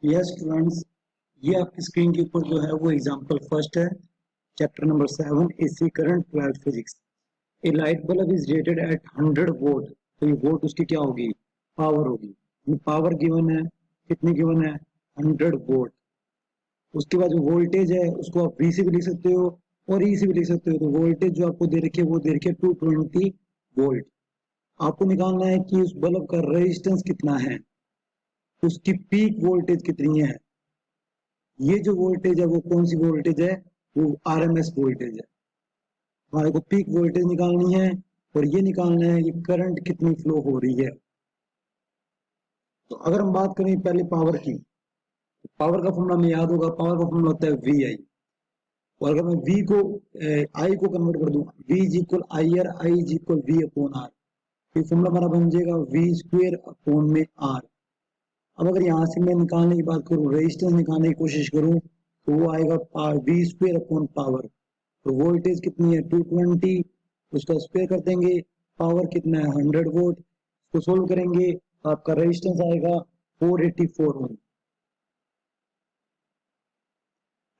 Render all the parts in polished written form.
Yes students, ये आपकी screen के ऊपर जो है वो एग्जांपल फर्स्ट है, chapter number 7 AC current 12 physics. A light bulb is rated eight 100 volt. तो ये वोल्ट उसकी क्या होगी? पावर होगी। पावर गिवन है, कितनी गिवन है? 100 वोल्ट। उसके बाद जो वोल्टेज है उसको आप वी से भी लिख सकते हो और ई से भी लिख सकते हो। तो वोल्टेज जो आपको दे रखी है वो दे रखी है 220 वोल्ट। आपको निकालना है कि उस बल्ब का रेजिस्टेंस कितना है, उसकी पीक वोल्टेज कितनी है। ये जो वोल्टेज है वो कौन सी वोल्टेज है? वो आरएमएस वोल्टेज है। हमारे को पीक वोल्टेज निकालनी है और ये निकालना है कि करंट कितनी फ्लो हो रही है। तो अगर हम बात करें पहले पावर की, तो पावर का फॉर्मूला हमें याद होगा। पावर का फॉर्मूला होता है वी आई। और अगर मैं वी को आई को कन्वर्ट कर दूं, V is equal I R, I is equal V upon R. तो फॉर्मूला हमारा बन जाएगा वी स्क्वेयर अपॉन में आर। अब अगर यहाँ से मैं निकालने की बात करूँ, रेजिस्टेंस निकालने की कोशिश करूँ, तो वो आएगा वी स्क्वेयर अपॉन पावर। तो वोल्टेज कितनी है? 220। उसका स्क्वायर कर देंगे, पावर कितना है? 100 वोल्ट। इसको सोल्व करेंगे तो आपका रेजिस्टेंस आएगा 484 ओम।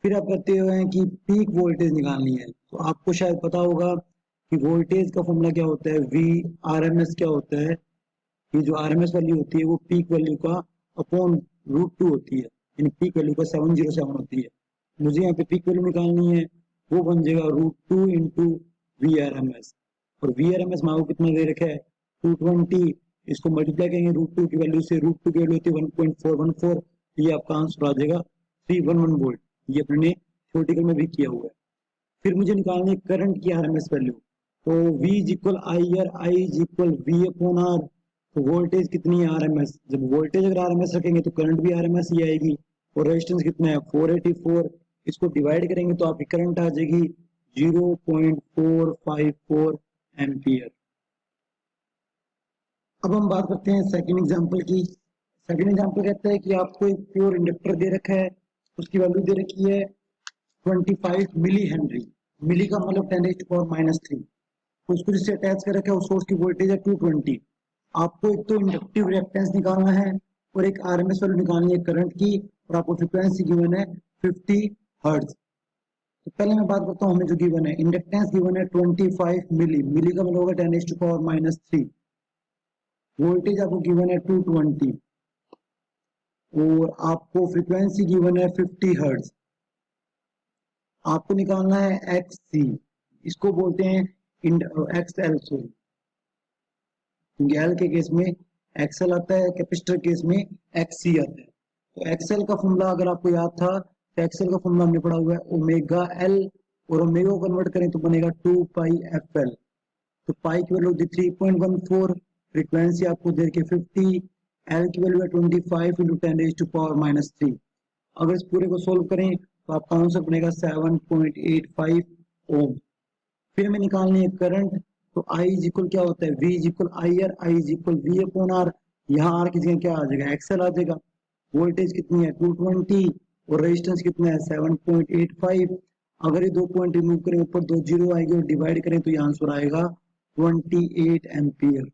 फिर आप कहते हैं कि पीक वोल्टेज निकालनी है, तो आपको शायद पता होगा कि वोल्टेज का फॉर्मूला क्या होता है, वी आर एम एस क्या होता है। ये जो आर एम एस वैल्यू होती है वो पीक वैल्यू का अपॉन √2 होती है, यानी पीक वैल्यू का 707 होती है। मुझे यहाँ पे पीक वैल्यू निकालनी है, वो बन जाएगा √2 into V R M S. और वी आर एम एस मांगो कितना दे रखा है? 220। इसको मल्टीप्लाई करेंगे √2 की वैल्यू से, √2 की वैल्यू होती है 1.414। ये आपका आंसर आ जाएगा 311 वोल्ट। ये अपने थ्योरेटिकल में भी किया हुआ है। फिर मुझे निकालनी है करंट की आरएमएस वैल्यू। तो V is equal I R, I is equal V upon R. तो वोल्टेज कितनी है? आरएमएस। जब वोल्टेज अगर आरएमएस रखेंगे तो करंट भी आरएमएस ही आएगी। और रेजिस्टेंस कितना है? 484। इसको डिवाइड करेंगे तो आपकी करंट आ जाएगी 0.454 एम्पियर। अब हम बात करते हैं सेकंड एग्जांपल की। सेकंड एग्जांपल कहता है कि आपको एक प्योर इंडक्टर दे रखा है, उसकी वैल्यू दे रखी है 25 मिली हेनरी। मिली का मतलब 10⁻³ तो उसको जिससे अटैच कर रखा है उस सोर्स की वोल्टेज है 220। आपको एक तो इंडक्टिव रिएक्टेंस निकालना है और एक आरएमएस वैल्यू निकालनी है करंट की, और आपको फ्रीक्वेंसी गिवन है 50 हर्ट्ज। तो पहले मैं बात करता हूँ हमें जो गिवन है, इंडक्टेंस गिवन है 25 मिली। मिली का मतलब होगा 10⁻³ वोल्टेज आपको गिवन है 220 और आपको फ्रीक्वेंसी गिवन है 50 हर्ट्ज। आपको निकालना है एक्स सी, इसको बोलते हैं एक्स एल, सॉरी एल के केस में एक्सएल आता है, कैपेसिटर केस में एक्स सी आता है। तो एक्सएल का फॉर्मूला अगर आपको याद था तो एक्सएल का फॉर्मूला हमने पढ़ा हुआ है ओमेगा एल, और ओमेगा को कन्वर्ट करें तो बनेगा 2 पाई एफ एल। तो पाई की वैल्यू होती 3.14, फ्रीक्वेंसी आपको दे के 50, एल की वैल्यू है 25 इंटू 10⁻³ अगर इस पूरे को सोल्व करें तो आपका आंसर बनेगा 7.85 ओम। फिर हमें निकालनी है करंट। तो I इज इक्वल क्या होता है? V is equal I R, I is equal V upon R. यहाँ आर की जगह क्या आ जाएगा? एक्सएल आ जाएगा। वोल्टेज कितनी है? 220 और रेजिस्टेंस कितना है? 7.85। अगर ये 2 पॉइंट रिमूव करें, ऊपर 2 जीरो आएगी और डिवाइड करें तो ये आंसर आएगा 28 एम्पियर।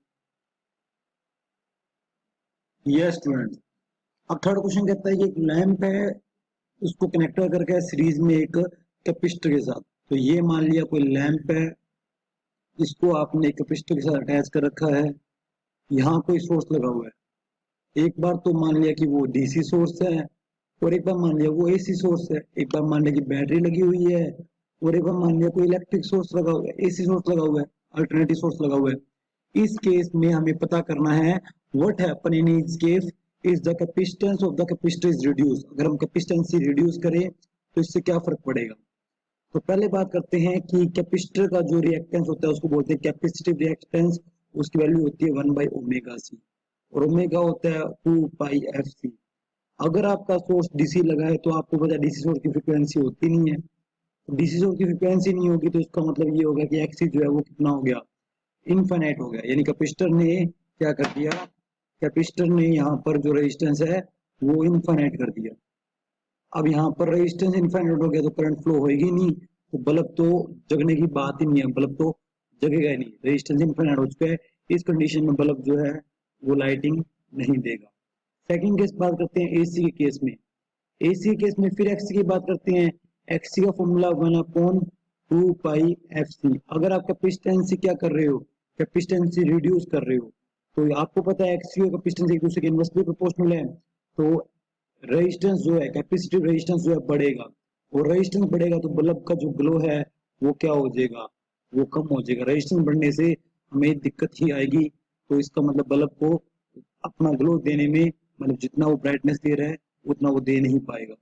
Yes student. अब थर्ड क्वेश्चन कहता है कि एक लैंप है, उसको कनेक्टर करके है सीरीज में एक कैपेसिटर के साथ। तो ये मान लिया कोई लैंप है, इसको आपने एक कैपेसिटर के साथ अटैच कर रखा है। यहाँ कोई सोर्स लगा हुआ है। एक बार तो मान लिया कि वो डीसी सोर्स है, और एक बार मान लिया वो एसी सोर्स है। एक बार मान लिया कि बैटरी लगी हुई है, और एक बार मान लिया कोई इलेक्ट्रिक सोर्स लगा हुआ है, एसी सोर्स लगा हुआ है, अल्टरनेटिव सोर्स लगा हुआ है। इस केस में हमें पता करना है व्हाट हैपन इन इस case is the capacitance of the capacitor is reduce. अगर हम कैपेसिटेंस रिड्यूस करें तो इससे क्या फर्क पड़ेगा। तो पहले बात करते हैं कि कैपेसिटर का जो रिएक्टेंस होता है उसको बोलते हैं कैपेसिटिव रिएक्टेंस। उसकी वैल्यू होती है 1/ओमेगा सी, और ओमेगा होता है 2πfc। अगर आपका सोर्स डीसी लगा है तो आपको पता है डीसी सोर्स की फ्रीक्वेंसी होती नहीं है। तो डीसी सोर्स की फ्रीक्वेंसी नहीं होगी तो इसका मतलब ये होगा कि एक्सी जो है वो कितना हो गया? इनफाइनाइट हो गया। यानी कैपेसिटर ने क्या कर दिया? कैपेसिटर ने यहाँ पर जो रेजिस्टेंस है वो इनफाइनाइट कर दिया। अब यहाँ पर रेजिस्टेंस इनफाइनाइट हो गया तो करंट फ्लो होएगी नहीं, तो बल्ब तो जगने की बात ही नहीं है, बल्ब तो जगेगा ही नहीं। रेजिस्टेंस इनफाइनाइट हो चुका है, इस कंडीशन में बल्ब जो है वो लाइटिंग नहीं देगा। सेकंड केस बात करते हैं एसी के केस में। एसी के केस में फिर एक्सी की बात करते हैं। एक्सी का फॉर्मूला 1/2 पाई एफ सी। अगर आप कैपेसिटेंसी क्या कर रहे हो, कैपेसिटेंसी रिड्यूस कर रहे हो, तो आपको पता है एक्सी और कैपेसिटेंस एक दूसरे के इनवर्सली प्रोपोर्शनल है, तो रेजिस्टेंस जो है, कैपेसिटिव रेजिस्टेंस जो है बढ़ेगा, और रेजिस्टेंस बढ़ेगा तो बल्ब का जो ग्लो है वो क्या हो जाएगा, वो कम हो जाएगा। रेजिस्टेंस बढ़ने से हमें दिक्कत ही आएगी, तो इसका मतलब बल्ब को अपना ग्लो देने में, मतलब जितना वो ब्राइटनेस दे रहा है उतना वो दे नहीं पाएगा।